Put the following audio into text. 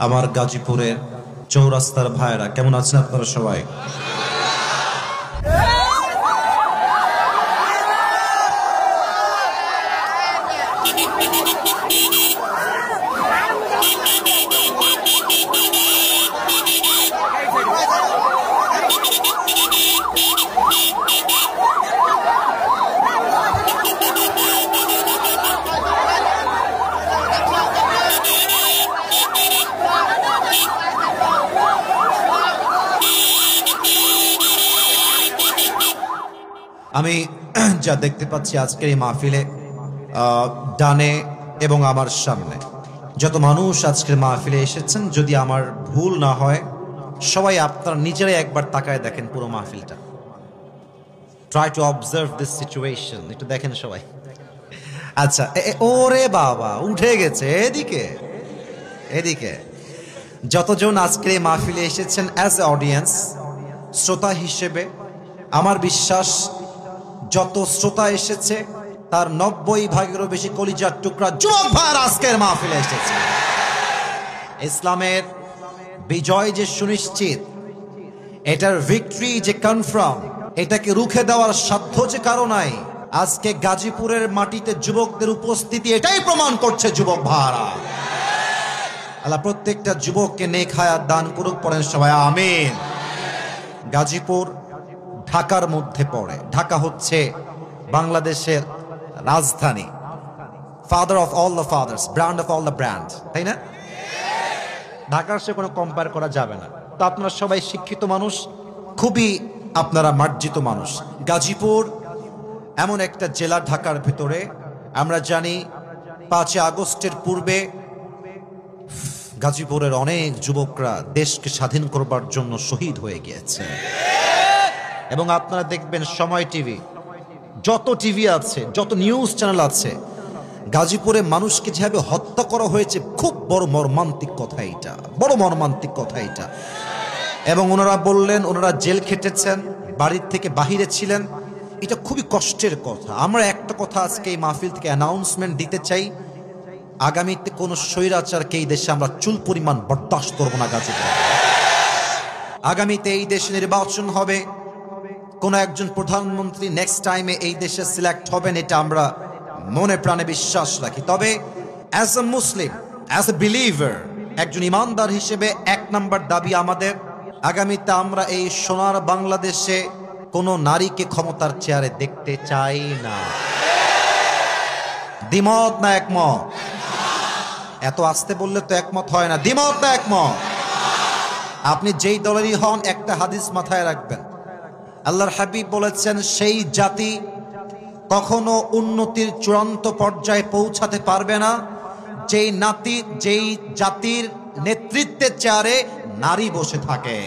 আমার গাজীপুরের চৌরাস্তার ভাইরা কেমন আছেন আপনারা সবাই? আমি যা দেখতে পাচ্ছি আজকের এই মাহফিলে ডানে এবং আমার সামনে যত মানুষ আজকের মাহফিলে এসেছেন, যদি আমার ভুল না হয় সবাই আপনারা নিজেরাই একবার তাকায় দেখেন পুরো মাহফিলটা। Try to observe this situation, একটু দেখেন সবাই। আচ্ছা, ওরে বাবা উঠে গেছে এদিকে এদিকে। যতজন আজকের এই মাহফিলে এসেছেন অ্যাজ এ অডিয়েন্স, শ্রোতা হিসেবে আমার বিশ্বাস যত শ্রোতা এসেছে তার 90 ভাগেরও বেশি কলিজার টুকরা যুবক ভাইরা আজকের মাহফিলে এসেছে। ইসলামের বিজয় যে সুনিশ্চিত, এটার ভিক্টরি যে কনফার্ম, এটাকে রুখে দেওয়ার সাধ্য যে কারো নাই, আজকে গাজীপুরের মাটিতে যুবকদের উপস্থিতি এটাই প্রমাণ করছে। যুবক ভাইরা, আল্লাহ প্রত্যেকটা যুবককে নেক হায়াত দান করুক, পড়েন সবাই আমিন। গাজীপুর ঢাকার মধ্যে পড়ে। ঢাকা হচ্ছে বাংলাদেশের রাজধানী, father of all the father's, brand of all the brand, তাই না? ঢাকার সাথে কোনো কম্পেয়ার করা যাবে না। তো আপনারা সবাই শিক্ষিত মানুষ, খুবই আপনারা মার্জিত মানুষ। গাজীপুর এমন একটা জেলা ঢাকার ভিতরে, আমরা জানি 5 আগস্টের পূর্বে গাজীপুরের অনেক যুবকরা দেশকে স্বাধীন করবার জন্য শহীদ হয়ে গিয়েছে। এবং আপনারা দেখবেন সময় টিভি, যত টিভি আছে, যত নিউজ চ্যানেল আছে, গাজীপুরে মানুষকে যেভাবে হত্যা করা হয়েছে, খুব বড় মর্মান্তিক কথা এটা, বড় মর্মান্তিক কথা এটা। এবং ওনারা বললেন ওনারা জেল খেটেছেন, বাড়ির থেকে বাহিরে ছিলেন, এটা খুবই কষ্টের কথা। আমরা একটা কথা আজকে এই মাহফিল থেকে অ্যানাউন্সমেন্ট দিতে চাই, আগামীতে কোন স্বৈরাচারকে এই দেশে আমরা চুল পরিমাণ বরদাস্ত করব না। গাজীপুর আগামীতে এই দেশে নির্বাচন হবে, কোন একজন প্রধানমন্ত্রী নেক্সট টাইমে এই দেশে সিলেক্ট হবেন, এটা আমরা মনে প্রাণে বিশ্বাস রাখি। তবে as a Muslim, as a believer, একজন ইমানদার হিসেবে 1 নম্বর দাবি আমাদের, আগামীতে আমরা এই সোনার বাংলাদেশে কোন নারীকে ক্ষমতার চেয়ারে দেখতে চাই না। দ্বিমত না একমত? এত আস্তে বললে তো একমত হয় না। দ্বিমত না একমত? আপনি যেই দলেরই হন, একটা হাদিস মাথায় রাখবেন। আল্লাহর হাবিব বলেছেন, সেই জাতি কখনো উন্নতির চূড়ান্ত পর্যায়ে পৌঁছাতে পারবে না যেই জাতির নেতৃত্বের চেয়ারে নারী বসে থাকে।